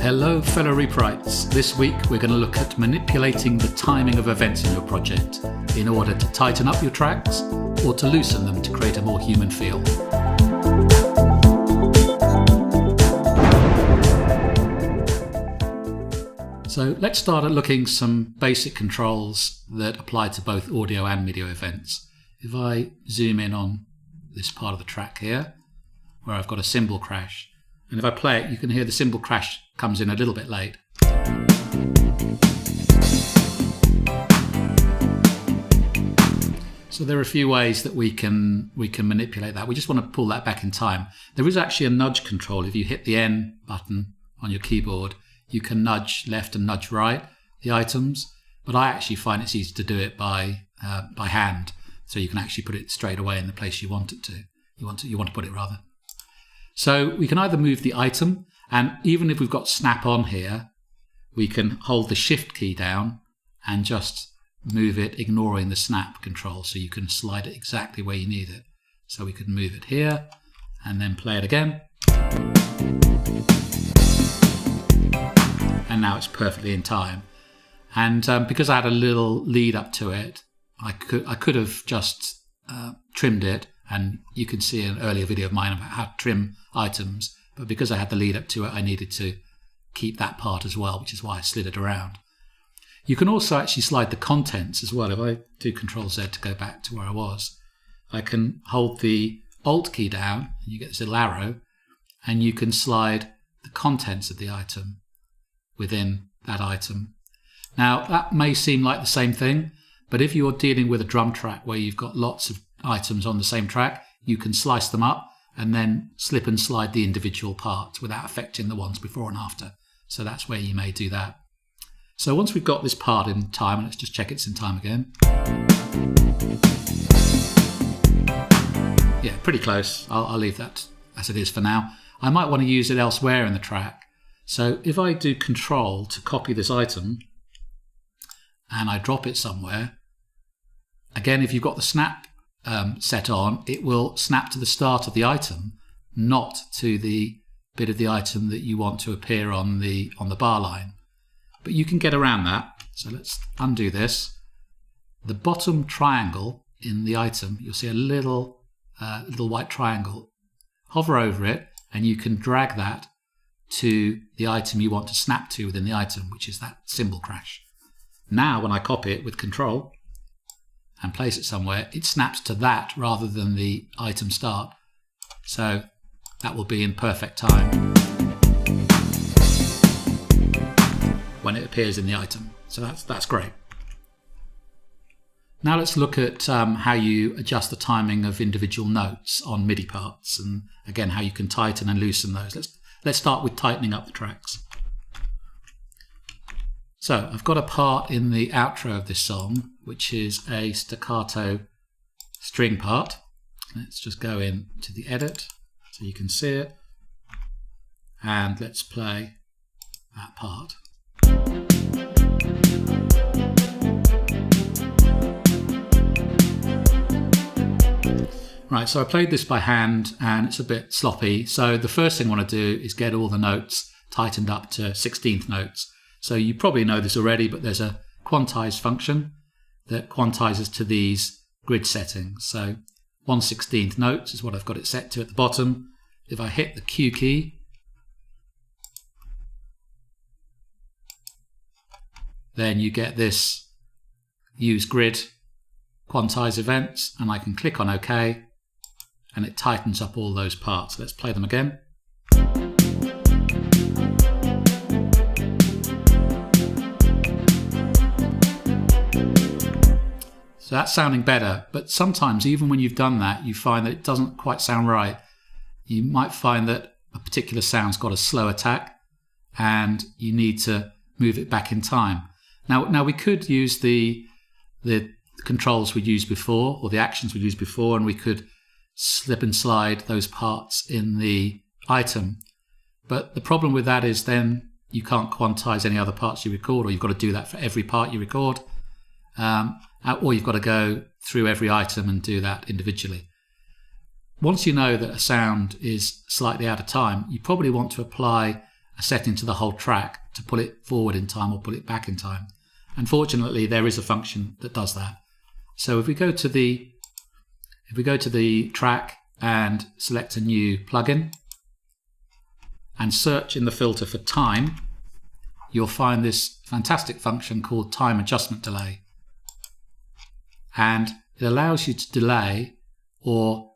Hello fellow Reaperites. This week we're going to look at manipulating the timing of events in your project in order to tighten up your tracks or to loosen them to create a more human feel. So let's start at looking at some basic controls that apply to both audio and MIDI events. If I zoom in on this part of the track here, where I've got a cymbal crash, and if I play it, you can hear the cymbal crash comes in a little bit late. So there are a few ways that we can manipulate that. We just want to pull that back in time. There is actually a nudge control. If you hit the N button on your keyboard, you can nudge left and nudge right the items, but I actually find it's easy to do it by hand, so you can actually put it straight away in the place you want it to. You want to put it rather. So we can either move the item, and even if we've got snap on here, we can hold the shift key down and just move it ignoring the snap control, so you can slide it exactly where you need it. So we could move it here and then play it again. And now it's perfectly in time. And because I had a little lead up to it, I could have just trimmed it, and you can see an earlier video of mine about how to trim items, but because I had the lead up to it, I needed to keep that part as well, which is why I slid it around. You can also actually slide the contents as well. If I do Control Z to go back to where I was, I can hold the Alt key down, and you get this little arrow, and you can slide the contents of the item within that item. Now, that may seem like the same thing, but if you're dealing with a drum track where you've got lots of items on the same track, you can slice them up and then slip and slide the individual parts without affecting the ones before and after. So that's where you may do that. So once we've got this part in time, let's just check it's in time again. Yeah, pretty close. I'll leave that as it is for now. I might want to use it elsewhere in the track. So if I do Control to copy this item and I drop it somewhere, again, if you've got the snap set on, it will snap to the start of the item, not to the bit of the item that you want to appear on the bar line. But you can get around that. So let's undo this. The bottom triangle in the item, you'll see a little white triangle. Hover over it and you can drag that to the item you want to snap to within the item, which is that cymbal crash. Now when I copy it with Control and place it somewhere, it snaps to that rather than the item start. So that will be in perfect time when it appears in the item. So that's great. Now let's look at how you adjust the timing of individual notes on MIDI parts, and again how you can tighten and loosen those. Let's start with tightening up the tracks. So I've got a part in the outro of this song, which is a staccato string part. Let's just go in to the edit so you can see it. And let's play that part. Right, so I played this by hand and it's a bit sloppy. So the first thing I want to do is get all the notes tightened up to 16th notes. So you probably know this already, but there's a quantize function that quantizes to these grid settings. So 1/16th notes is what I've got it set to at the bottom. If I hit the Q key, then you get this use grid quantize events, and I can click on OK, and it tightens up all those parts. Let's play them again. So that's sounding better, but sometimes even when you've done that, you find that it doesn't quite sound right. You might find that a particular sound's got a slow attack and you need to move it back in time. Now we could use the controls we used before, or the actions we used before, and we could slip and slide those parts in the item. But the problem with that is then you can't quantize any other parts you record, or you've got to do that for every part you record. Or you've got to go through every item and do that individually. Once you know that a sound is slightly out of time, you probably want to apply a setting to the whole track to pull it forward in time or pull it back in time. Unfortunately, there is a function that does that. So if we go to the track and select a new plugin and search in the filter for time, you'll find this fantastic function called time adjustment delay. And it allows you to delay or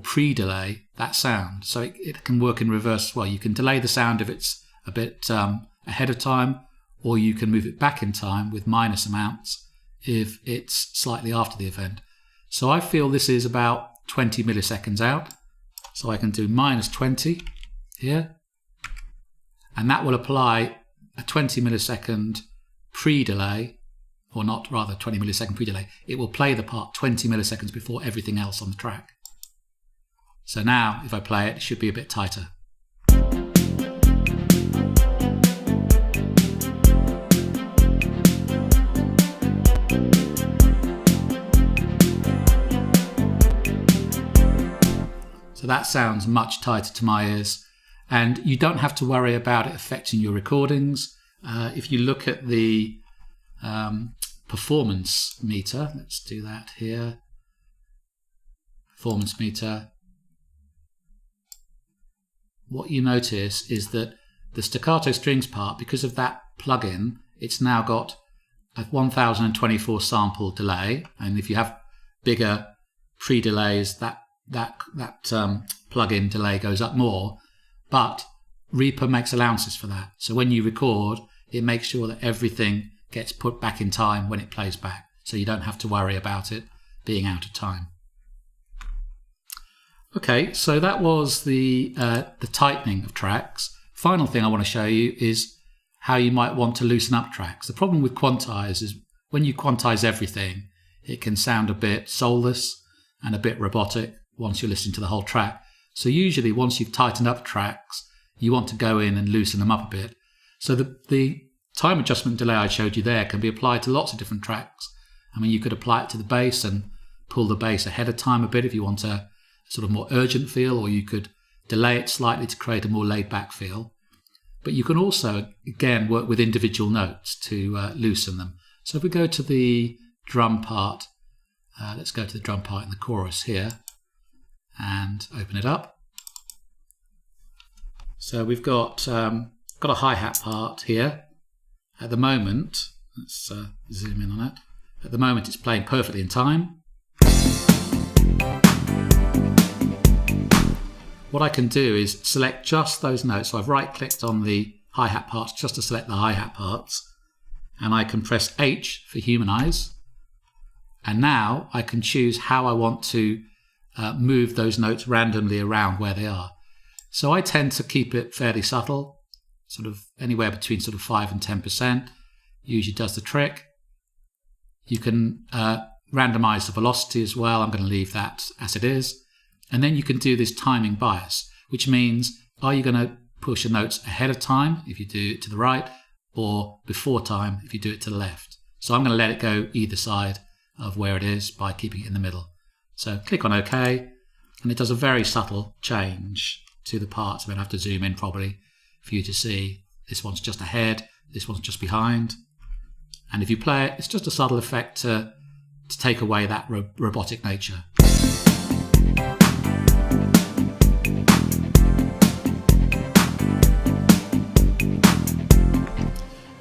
pre-delay that sound. So it can work in reverse as well. You can delay the sound if it's a bit ahead of time, or you can move it back in time with minus amounts if it's slightly after the event. So I feel this is about 20 milliseconds out. So I can do minus 20 here, and that will apply a 20 millisecond pre-delay, or not, rather 20 millisecond pre-delay. It will play the part 20 milliseconds before everything else on the track. So now if I play it, it should be a bit tighter. So that sounds much tighter to my ears, and you don't have to worry about it affecting your recordings. If you look at the performance meter, let's do that here. Performance meter. What you notice is that the staccato strings part, because of that plugin, it's now got a 1024 sample delay, and if you have bigger pre-delays, that plugin delay goes up more, but Reaper makes allowances for that. So when you record, it makes sure that everything gets put back in time when it plays back, so you don't have to worry about it being out of time. Okay, so that was the tightening of tracks. Final thing I want to show you is how you might want to loosen up tracks. The problem with quantize is when you quantize everything, it can sound a bit soulless and a bit robotic once you're listening to the whole track. So usually once you've tightened up tracks, you want to go in and loosen them up a bit. So the time adjustment delay I showed you there can be applied to lots of different tracks. I mean, you could apply it to the bass and pull the bass ahead of time a bit if you want a sort of more urgent feel, or you could delay it slightly to create a more laid back feel. But you can also, again, work with individual notes to loosen them. So if we go to the drum part, let's go to the drum part in the chorus here and open it up. So we've got a hi-hat part here. At the moment, let's zoom in on it. At the moment it's playing perfectly in time. What I can do is select just those notes. So I've right-clicked on the hi-hat parts just to select the hi-hat parts, and I can press H for Humanize. And now I can choose how I want to move those notes randomly around where they are. So I tend to keep it fairly subtle, sort of anywhere between sort of 5 and 10%. Usually does the trick. You can randomize the velocity as well. I'm going to leave that as it is. And then you can do this timing bias, which means, are you going to push the notes ahead of time if you do it to the right, or before time if you do it to the left? So I'm going to let it go either side of where it is by keeping it in the middle. So click on OK, and it does a very subtle change to the parts. I'm going to have to zoom in probably for you to see. This one's just ahead, this one's just behind. And if you play it, it's just a subtle effect to take away that robotic nature.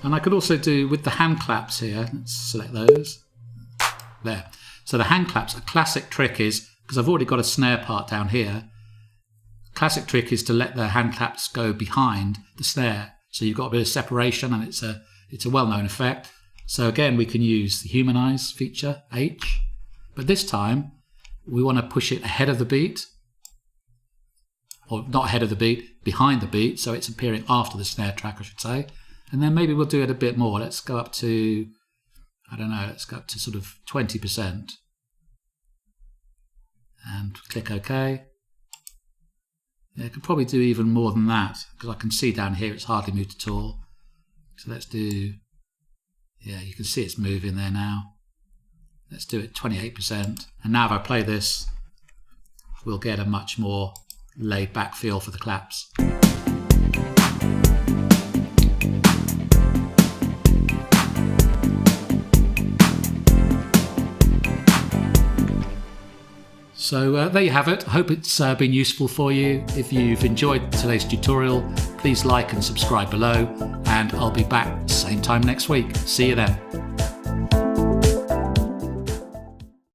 And I could also do with the hand claps here. Let's select those. There. So the hand claps, a classic trick is, because I've already got a snare part down here, classic trick is to let the hand claps go behind the snare. So you've got a bit of separation, and it's a well-known effect. So again, we can use the Humanize feature, H, but this time we want to push it ahead of the beat, or not ahead of the beat, behind the beat, so it's appearing after the snare track, I should say. And then maybe we'll do it a bit more. Let's go up to, I don't know, let's go up to sort of 20%. And click OK. Yeah, I could probably do even more than that, because I can see down here it's hardly moved at all. So let's do, yeah, you can see it's moving there now. Let's do it 28%. And now if I play this, we'll get a much more laid back feel for the claps. So there you have it. I hope it's been useful for you. If you've enjoyed today's tutorial, please like and subscribe below, and I'll be back same time next week. See you then.